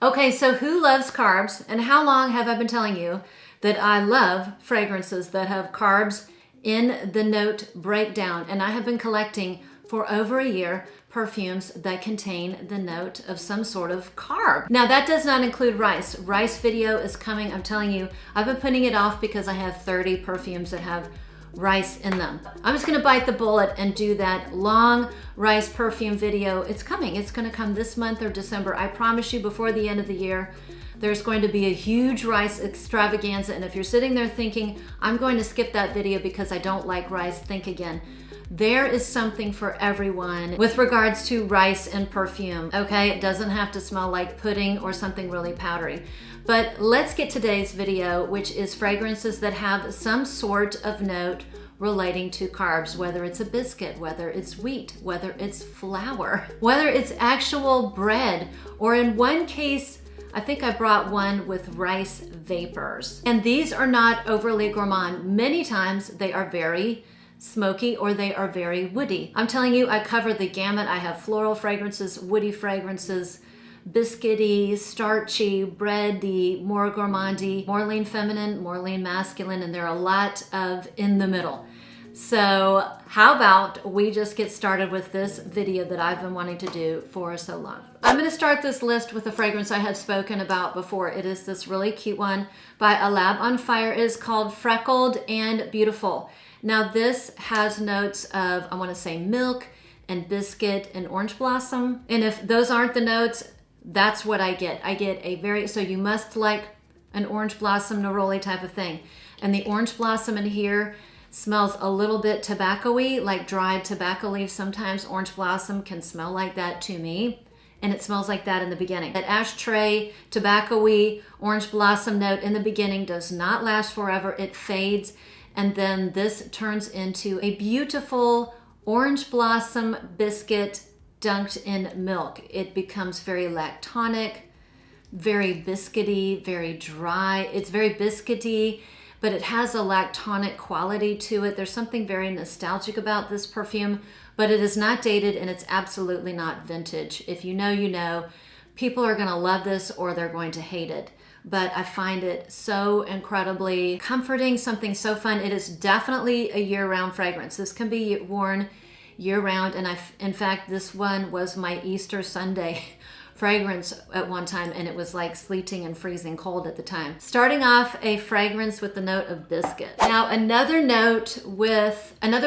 Okay, so who loves carbs? And how long have I been telling you that I love fragrances that have carbs in the note breakdown? And I have been collecting for over a year perfumes that contain the note of some sort of carb. Now that does not include rice. Rice video is coming, I'm telling you. I've been putting it off because I have 30 perfumes that have rice in them. I'm just gonna bite the bullet and do that long rice perfume video. It's coming, it's gonna come this month or December. I promise you before the end of the year, there's going to be a huge rice extravaganza. And if you're sitting there thinking, I'm going to skip that video because I don't like rice, think again. There is something for everyone with regards to rice and perfume, okay? It doesn't have to smell like pudding or something really powdery. But let's get today's video, which is fragrances that have some sort of note relating to carbs, whether it's a biscuit, whether it's wheat, whether it's flour, whether it's actual bread, or in one case, I think I brought one with rice vapors. And these are not overly gourmand. Many times they are very smoky or they are very woody. I'm telling you, I cover the gamut. I have floral fragrances, woody fragrances, biscuity, starchy, bready, more gourmandy, more lean feminine, more lean masculine, and there are a lot of in the middle. So how about we just get started with this video that I've been wanting to do for so long. I'm going to start this list with a fragrance I have spoken about before. It is this really cute one by A Lab on Fire. It is called Freckled and Beautiful. Now this has notes of, I want to say milk and biscuit and orange blossom. And if those aren't the notes, that's what I get. I get a very, so you must like an orange blossom neroli type of thing. And the orange blossom in here smells a little bit tobacco-y, like dried tobacco leaves. Sometimes orange blossom can smell like that to me. And it smells like that in the beginning. That ashtray, tobacco-y, orange blossom note in the beginning does not last forever. It fades. And then this turns into a beautiful orange blossom biscuit dunked in milk. It becomes very lactonic, very biscuity, very dry. It's very biscuity, but it has a lactonic quality to it. There's something very nostalgic about this perfume, but it is not dated and it's absolutely not vintage. If you know, you know. People are gonna love this or they're going to hate it. But I find it so incredibly comforting, something so fun. It is definitely a year-round fragrance. This can be worn year-round, and in fact, this one was my Easter Sunday fragrance at one time, and it was like sleeting and freezing cold at the time. Starting off, a fragrance with the note of biscuit. Now, another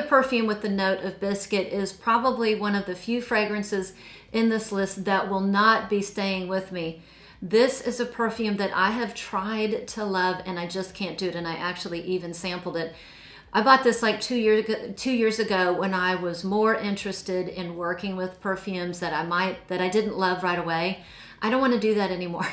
perfume with the note of biscuit is probably one of the few fragrances in this list that will not be staying with me. This is a perfume that I have tried to love and I just can't do it, and I actually even sampled it. I bought this like 2 years ago when I was more interested in working with perfumes that I didn't love right away. I don't want to do that anymore.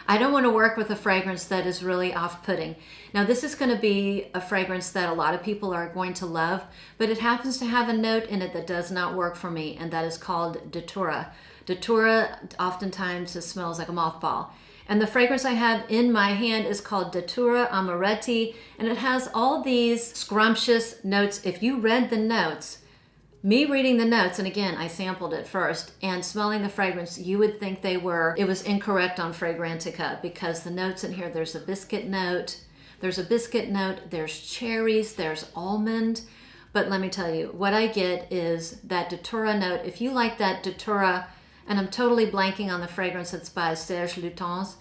I don't want to work with a fragrance that is really off-putting. Now this is going to be a fragrance that a lot of people are going to love, but it happens to have a note in it that does not work for me, and that is called Datura. Datura oftentimes just smells like a mothball. And the fragrance I have in my hand is called Datura Amaretti, and it has all these scrumptious notes. If you read the notes, me reading the notes, and again, I sampled it first, and smelling the fragrance, you would think it was incorrect on Fragrantica, because the notes in here, there's a biscuit note, there's cherries, there's almond. But let me tell you, what I get is that Datura note. If you like that Datura, and I'm totally blanking on the fragrance that's by Serge Lutens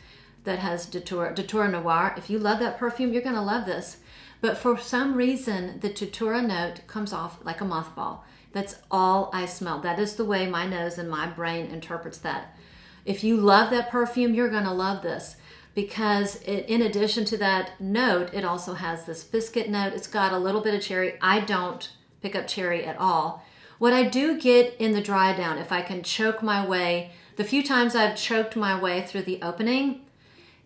that has Datura Noir. If you love that perfume, you're gonna love this. But for some reason, the Datura note comes off like a mothball. That's all I smell. That is the way my nose and my brain interprets that. If you love that perfume, you're gonna love this, because in addition to that note, it also has this biscuit note. It's got a little bit of cherry. I don't pick up cherry at all. What I do get in the dry down, if I can choke my way, the few times I've choked my way through the opening,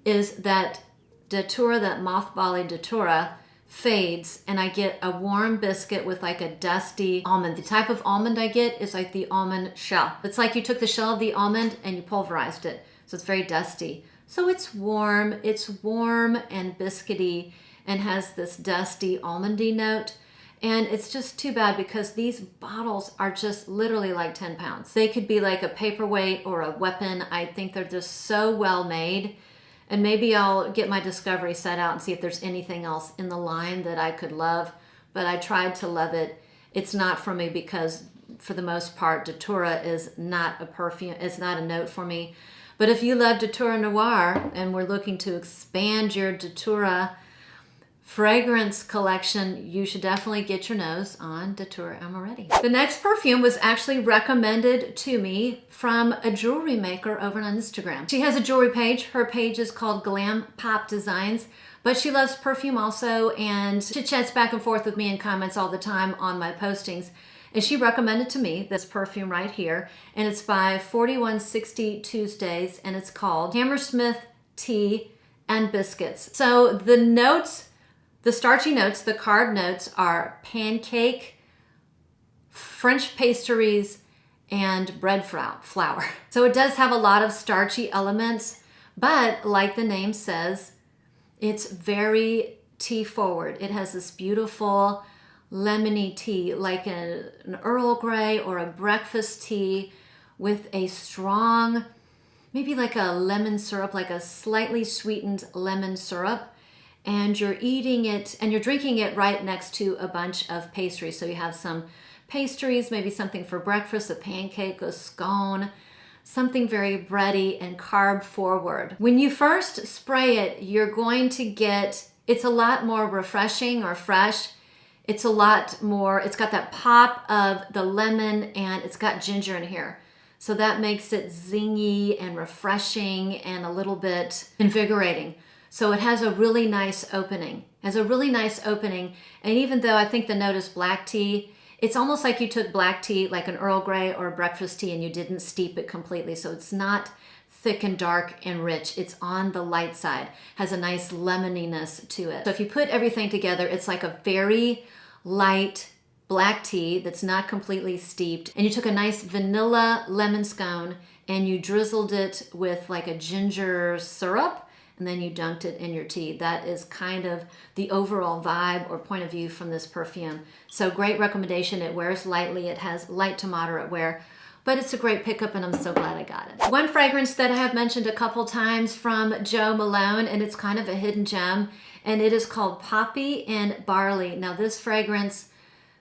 is that Datura, that mothbally Datura, fades and I get a warm biscuit with like a dusty almond. The type of almond I get is like the almond shell. It's like you took the shell of the almond and you pulverized it. So it's very dusty. So it's warm and biscuity and has this dusty almondy note. And it's just too bad because these bottles are just literally like 10 pounds. They could be like a paperweight or a weapon. I think they're just so well made. And maybe I'll get my discovery set out and see if there's anything else in the line that I could love. But I tried to love it. It's not for me because for the most part, Datura is not a perfume. It's not a note for me. But if you love Datura Noir and we're looking to expand your Datura fragrance collection, you should definitely get your nose on Datura Amaretti. The next perfume was actually recommended to me from a jewelry maker over on Instagram. She has a jewelry page. Her page is called Glam Pop Designs, but she loves perfume also and chit-chats back and forth with me in comments all the time on my postings. And she recommended to me this perfume right here, and it's by 4,160 Tuesdays, and it's called Hammersmith Tea and Biscuits. So the notes, the starchy notes, the carb notes are pancake, French pastries, and bread flour. So it does have a lot of starchy elements, but like the name says, it's very tea forward. It has this beautiful lemony tea, like an Earl Grey or a breakfast tea with a strong, maybe like a lemon syrup, like a slightly sweetened lemon syrup. And you're eating it and you're drinking it right next to a bunch of pastries. So you have some pastries, maybe something for breakfast, a pancake, a scone, something very bready and carb forward. When you first spray it, you're going to get, it's a lot more refreshing or fresh. It's a lot more, it's got that pop of the lemon and it's got ginger in here. So that makes it zingy and refreshing and a little bit invigorating. So it has a really nice opening. And even though I think the note is black tea, it's almost like you took black tea, like an Earl Grey or a breakfast tea, and you didn't steep it completely. So it's not thick and dark and rich. It's on the light side, has a nice lemoniness to it. So if you put everything together, it's like a very light black tea that's not completely steeped. And you took a nice vanilla lemon scone and you drizzled it with like a ginger syrup, and then you dunked it in your tea. That is kind of the overall vibe or point of view from this perfume. So great recommendation. It wears lightly. It has light to moderate wear, but it's a great pickup and I'm so glad I got it. One fragrance that I have mentioned a couple times from Jo Malone, and it's kind of a hidden gem, and it is called Poppy in Barley. Now this fragrance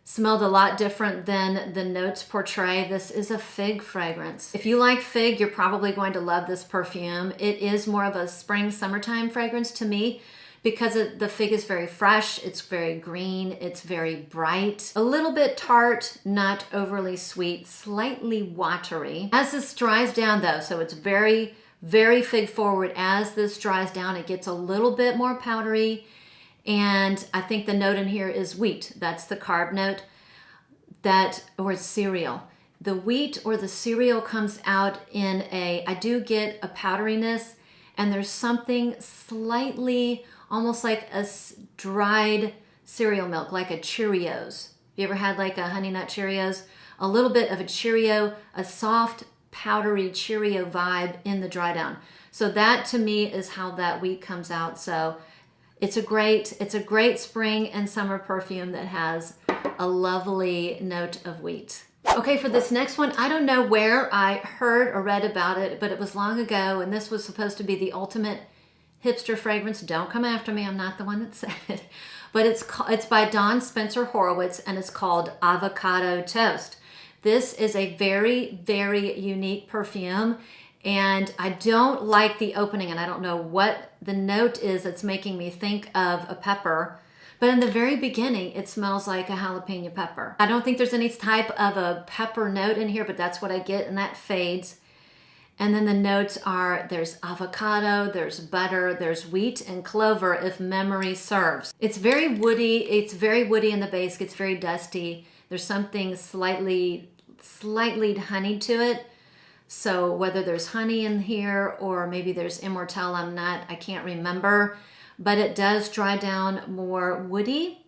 smelled a lot different than the notes portray. This is a fig fragrance. If you like fig, you're probably going to love this perfume. It is more of a spring, summertime fragrance to me because the fig is very fresh, it's very green, it's very bright, a little bit tart, not overly sweet, slightly watery. As this dries down though, so it's very, very fig forward. As this dries down, it gets a little bit more powdery. And I think the note in here is wheat. That's the carb note, or cereal. The wheat or the cereal comes out in I do get a powderiness, and there's something slightly, almost like a dried cereal milk, like a Cheerios. You ever had like a Honey Nut Cheerios? A little bit of a Cheerio, a soft, powdery Cheerio vibe in the dry down. So that to me is how that wheat comes out. So it's a great spring and summer perfume that has a lovely note of wheat. Okay, for this next one, I don't know where I heard or read about it, but it was long ago, and this was supposed to be the ultimate hipster fragrance. Don't come after me, I'm not the one that said it. But it's by Dawn Spencer Horowitz, and it's called Avocado Toast. This is a very, very unique perfume. And I don't like the opening, and I don't know what the note is that's making me think of a pepper. But in the very beginning, it smells like a jalapeno pepper. I don't think there's any type of a pepper note in here, but that's what I get, and that fades. And then the notes are, there's avocado, there's butter, there's wheat and clover, if memory serves. It's very woody. It's very woody in the base. It's very dusty. There's something slightly honeyed to it. So whether there's honey in here or maybe there's immortelle, I can't remember, but it does dry down more woody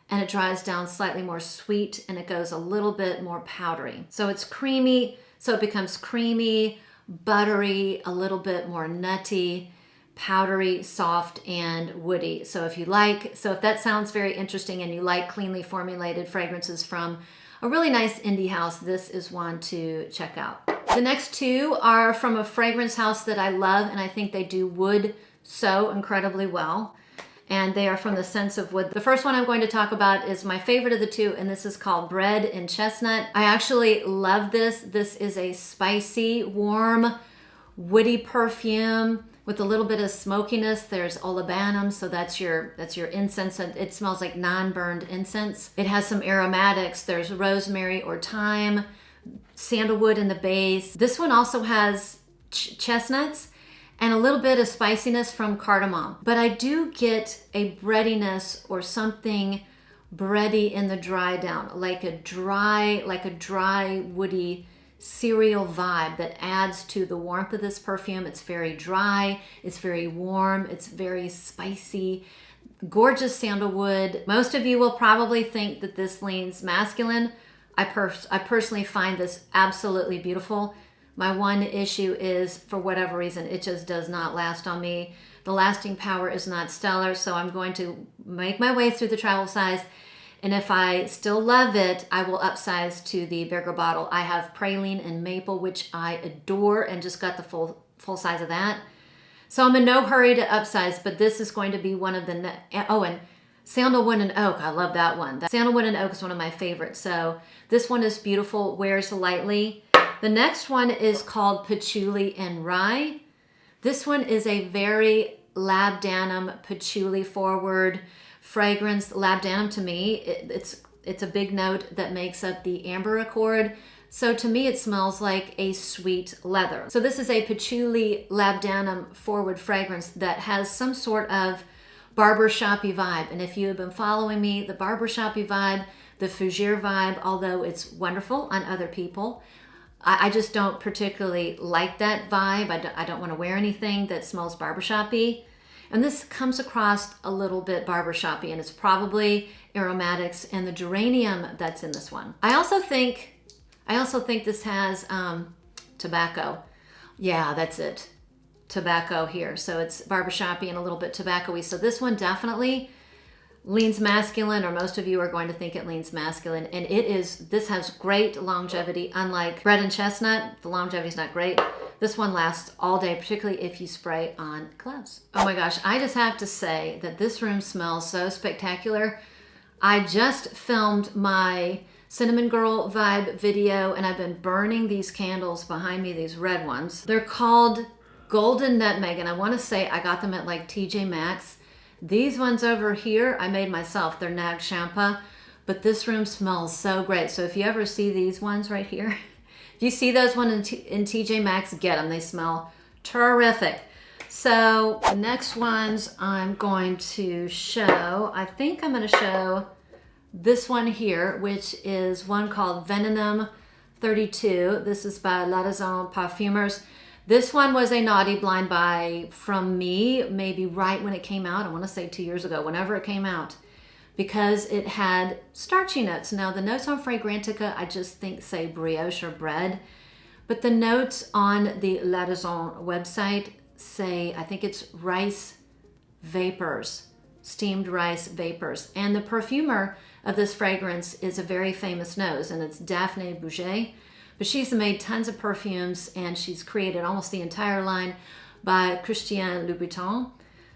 and it dries down slightly more sweet and it goes a little bit more powdery. So it's creamy, so it becomes creamy, buttery, a little bit more nutty, powdery, soft, and woody. So if that sounds very interesting and you like cleanly formulated fragrances from a really nice indie house, this is one to check out. The next two are from a fragrance house that I love, and I think they do wood so incredibly well. And they are from the Scents of Wood. The first one I'm going to talk about is my favorite of the two, and this is called Bread in Chestnut. I actually love this. This is a spicy, warm, woody perfume with a little bit of smokiness. There's olibanum, so that's your incense. It smells like non-burned incense. It has some aromatics. There's rosemary or thyme, sandalwood in the base. This one also has chestnuts and a little bit of spiciness from cardamom. But I do get a breadiness or something bready in the dry down, like a dry woody cereal vibe that adds to the warmth of this perfume. It's very dry, it's very warm, it's very spicy, gorgeous sandalwood. Most of you will probably think that this leans masculine. I personally find this absolutely beautiful. My one issue is, for whatever reason, it just does not last on me. The lasting power is not stellar, so I'm going to make my way through the travel size. And if I still love it, I will upsize to the bigger bottle. I have praline and maple, which I adore, and just got the full size of that. So I'm in no hurry to upsize, but this is going to be one of the... Oh, and sandalwood and oak, I love that one. Sandalwood and oak is one of my favorites. So this one is beautiful, wears lightly. The next one is called Pachauli In Rye. This one is a very labdanum, patchouli forward fragrance. Labdanum to me, it's a big note that makes up the amber accord. So to me, it smells like a sweet leather. So this is a patchouli labdanum forward fragrance that has some sort of barbershoppy vibe. And if you have been following me, the barbershoppy vibe, the fougere vibe, although it's wonderful on other people, I just don't particularly like that vibe. I don't want to wear anything that smells barbershoppy. And this comes across a little bit barbershoppy, and it's probably aromatics and the geranium that's in this one. I also think this has tobacco. Yeah, that's it. Tobacco here. So it's barbershoppy and a little bit tobacco-y. So this one definitely leans masculine, or most of you are going to think it leans masculine, and this has great longevity. Unlike Bread and Chestnut, the longevity is not great. This one lasts all day, particularly if you spray on gloves. Oh my gosh, I just have to say that this room smells so spectacular. I just filmed my Cinnamon Girl vibe video, and I've been burning these candles behind me, these red ones. They're called Golden Nutmeg, and I want to say I got them at like TJ Maxx. These ones over here, I made myself. They're Nag Champa, but this room smells so great. So if you ever see these ones right here, if you see those ones in TJ Maxx, get them. They smell terrific. So the next ones I'm going to show, I think I'm going to show this one here, which is one called Venenum 32. This is by L'Artisan Parfumers. This one was a naughty blind buy from me, maybe right when it came out. I want to say 2 years ago, whenever it came out, because it had starchy notes. Now the notes on Fragrantica, I just think say brioche or bread, but the notes on the L'Artisan website say, I think it's rice vapors, steamed rice vapors. And the perfumer of this fragrance is a very famous nose, and it's Daphne Bouget. But she's made tons of perfumes, and she's created almost the entire line by Christian Louboutin.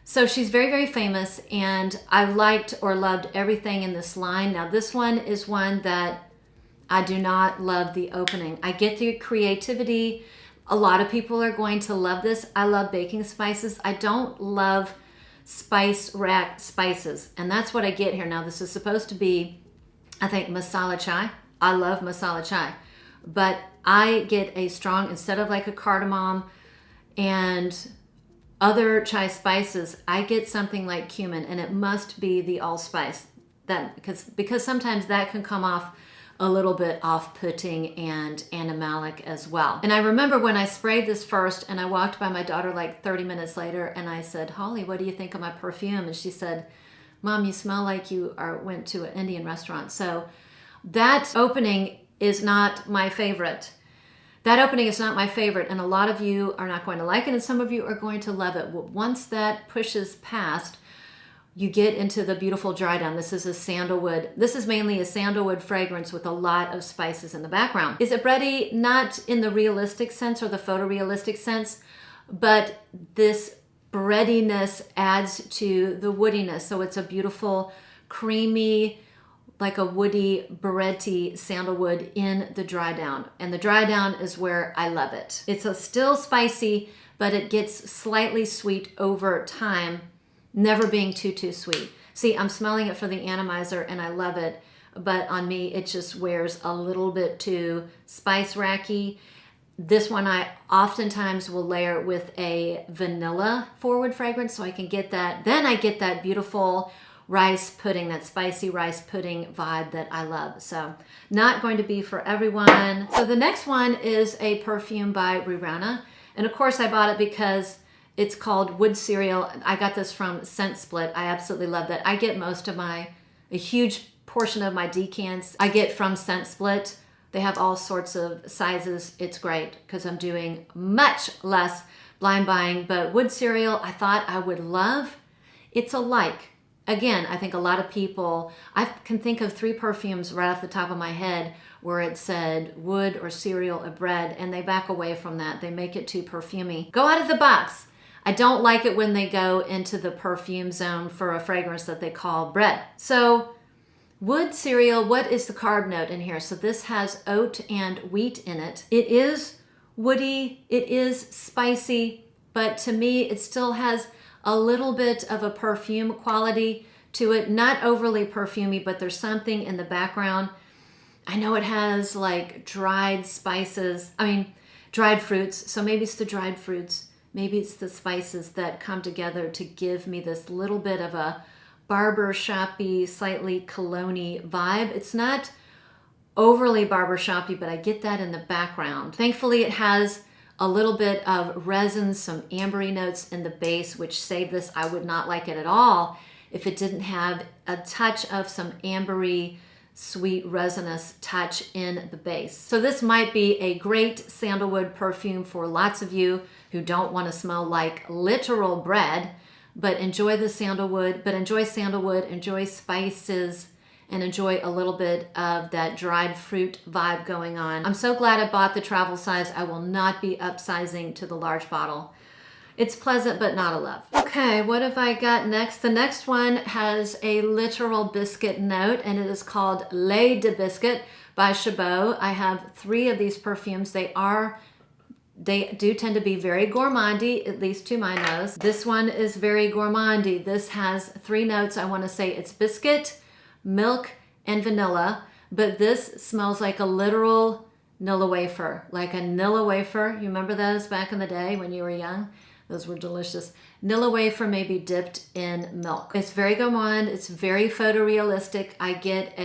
So she's very, very famous, and I liked or loved everything in this line. Now this one is one that I do not love the opening. I get the creativity. A lot of people are going to love this. I love baking spices. I don't love spice rack spices, and that's what I get here. Now this is supposed to be, I think, masala chai. I love masala chai. But I get a strong, instead of like a cardamom and other chai spices, I get something like cumin, and it must be the allspice. Because sometimes that can come off a little bit off-putting and animalic as well. And I remember when I sprayed this first, and I walked by my daughter like 30 minutes later, and I said, Holly, what do you think of my perfume? And she said, Mom, you smell like you went to an Indian restaurant. So that opening is not my favorite. That opening is not my favorite, and a lot of you are not going to like it, and some of you are going to love it. Once that pushes past, you get into the beautiful dry down. This is a sandalwood. This is mainly a sandalwood fragrance with a lot of spices in the background. Is it bready? Not in the realistic sense or the photorealistic sense, but this breadiness adds to the woodiness. So it's a beautiful, creamy, like a woody, bready sandalwood in the dry down. And the dry down is where I love it. It's still spicy, but it gets slightly sweet over time, never being too sweet. See, I'm smelling it for the atomizer and I love it, but on me, it just wears a little bit too spice racky. This one I oftentimes will layer with a vanilla forward fragrance so I can get that. Then I get that beautiful rice pudding, that spicy rice pudding vibe that I love. So not going to be for everyone. So the next one is a perfume by Rihanna. And of course I bought it because it's called Wood Cereal. I got this from Scent Split. I absolutely love that. I get a huge portion of my decants I get from Scent Split. They have all sorts of sizes. It's great because I'm doing much less blind buying, but Wood Cereal I thought I would love. It's a like. Again, I think a lot of people, I can think of 3 perfumes right off the top of my head where it said wood or cereal or bread, and they back away from that. They make it too perfumey. Go out of the box. I don't like it when they go into the perfume zone for a fragrance that they call bread. So Wood Cereal, what is the carb note in here? So this has oat and wheat in it. It is woody, it is spicy, but to me it still has a little bit of a perfume quality to it. Not overly perfumey, but there's something in the background. I know it has like dried spices, dried fruits. So maybe it's the dried fruits. Maybe it's the spices that come together to give me this little bit of a barbershop-y, slightly cologne-y vibe. It's not overly barbershop-y, but I get that in the background. Thankfully, it has a little bit of resin, some ambery notes in the base, which save this. I would not like it at all if it didn't have a touch of some ambery, sweet resinous touch in the base. So this might be a great sandalwood perfume for lots of you who don't want to smell like literal bread, but enjoy the sandalwood, enjoy spices, and enjoy a little bit of that dried fruit vibe going on. I'm so glad I bought the travel size. I will not be upsizing to the large bottle. It's pleasant, but not a love. Okay, what have I got next? The next one has a literal biscuit note, and it is called Lait de Biscuit by Chabot. I have 3 of these perfumes. They do tend to be very gourmandy, at least to my nose. This one is very gourmandy. This has 3 notes. I want to say it's biscuit, milk, and vanilla, but this smells like a literal Nilla wafer, like a Nilla wafer. You remember those back in the day when you were young? Those were delicious. Nilla wafer maybe dipped in milk. It's very gourmand. It's very photorealistic. I get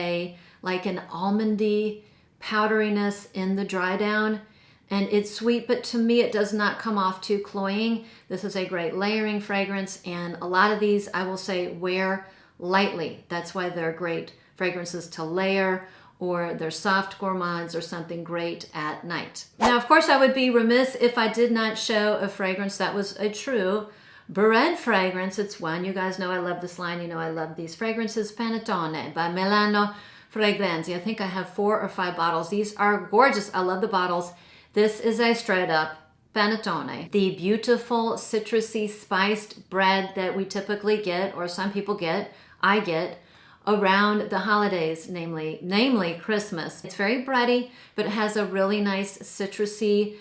like an almondy powderiness in the dry down, and it's sweet, but to me it does not come off too cloying. This is a great layering fragrance, and a lot of these I will say wear lightly. That's why they're great fragrances to layer, or they're soft gourmands or something great at night. Now, of course, I would be remiss if I did not show a fragrance that was a true bread fragrance. It's one, you guys know I love this line, you know I love these fragrances, Panettone by Milano Fragranze. I think I have 4 or 5 bottles. These are gorgeous. I love the bottles. This is a straight up panettone, the beautiful citrusy spiced bread that we typically get, or some people get, I get, around the holidays, namely Christmas. It's very bready, but it has a really nice citrusy,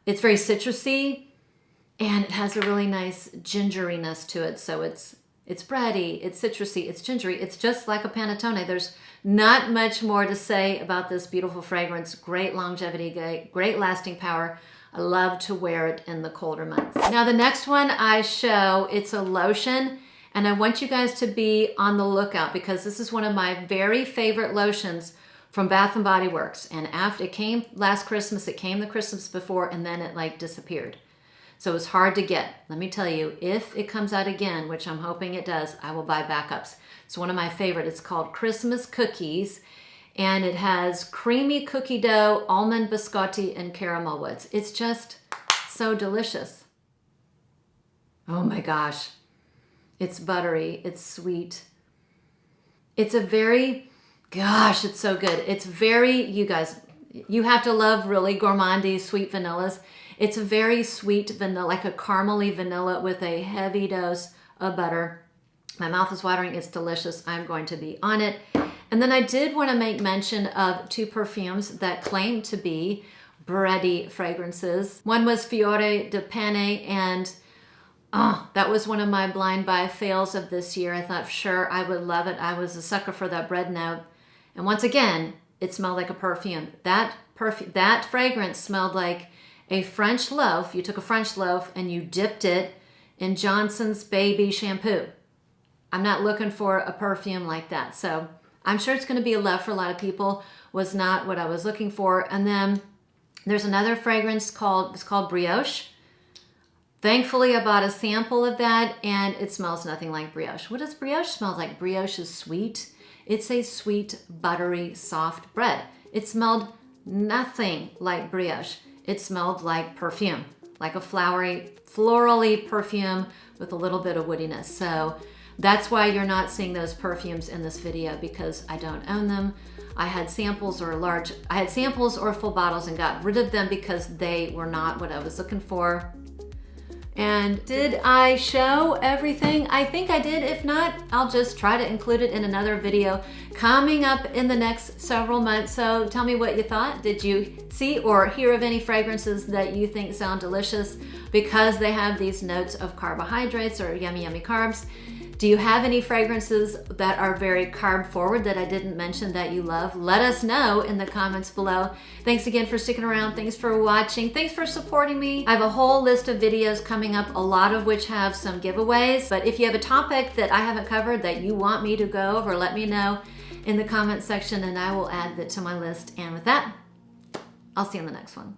it's very citrusy, and it has a really nice gingeriness to it. So it's bready, it's citrusy, it's gingery. It's just like a panettone. There's not much more to say about this beautiful fragrance. Great longevity, great lasting power. I love to wear it in the colder months. Now the next one I show, it's a lotion, and I want you guys to be on the lookout because this is one of my very favorite lotions from Bath & Body Works. And after it came last Christmas, it came the Christmas before, and then it like disappeared. So it's hard to get. Let me tell you, if it comes out again, which I'm hoping it does, I will buy backups. It's one of my favorite. It's called Christmas Cookies. and it has creamy cookie dough, almond biscotti, and caramel woods. It's just so delicious. Oh my gosh. It's buttery, it's sweet. It's a very, gosh, it's so good. It's very, you guys, you have to love really gourmandy sweet vanillas. It's a very sweet vanilla, like a caramely vanilla with a heavy dose of butter. My mouth is watering, it's delicious. I'm going to be on it. And then I did want to make mention of 2 perfumes that claim to be bready fragrances. One was Fior de Pane, and that was one of my blind buy fails of this year. I thought, sure, I would love it. I was a sucker for that bread note. And once again, it smelled like a perfume. That fragrance smelled like a French loaf. You took a French loaf and you dipped it in Johnson's baby shampoo. I'm not looking for a perfume like that. So I'm sure it's going to be a love for a lot of people. Was not what I was looking for. And then there's another fragrance it's called Brioche. Thankfully, I bought a sample of that, and it smells nothing like brioche. What does brioche smell like? Brioche is sweet. It's a sweet, buttery, soft bread. It smelled nothing like brioche. It smelled like perfume, like a flowery, florally perfume with a little bit of woodiness. So that's why you're not seeing those perfumes in this video, because I don't own them. I had samples or full bottles and got rid of them because they were not what I was looking for. And did I show everything? I think I did. If not, I'll just try to include it in another video coming up in the next several months. So tell me what you thought. Did you see or hear of any fragrances that you think sound delicious because they have these notes of carbohydrates or yummy, yummy carbs? Do you have any fragrances that are very carb forward that I didn't mention that you love? Let us know in the comments below. Thanks again for sticking around. Thanks for watching. Thanks for supporting me. I have a whole list of videos coming up, a lot of which have some giveaways. But if you have a topic that I haven't covered that you want me to go over, let me know in the comment section and I will add that to my list. And with that, I'll see you in the next one.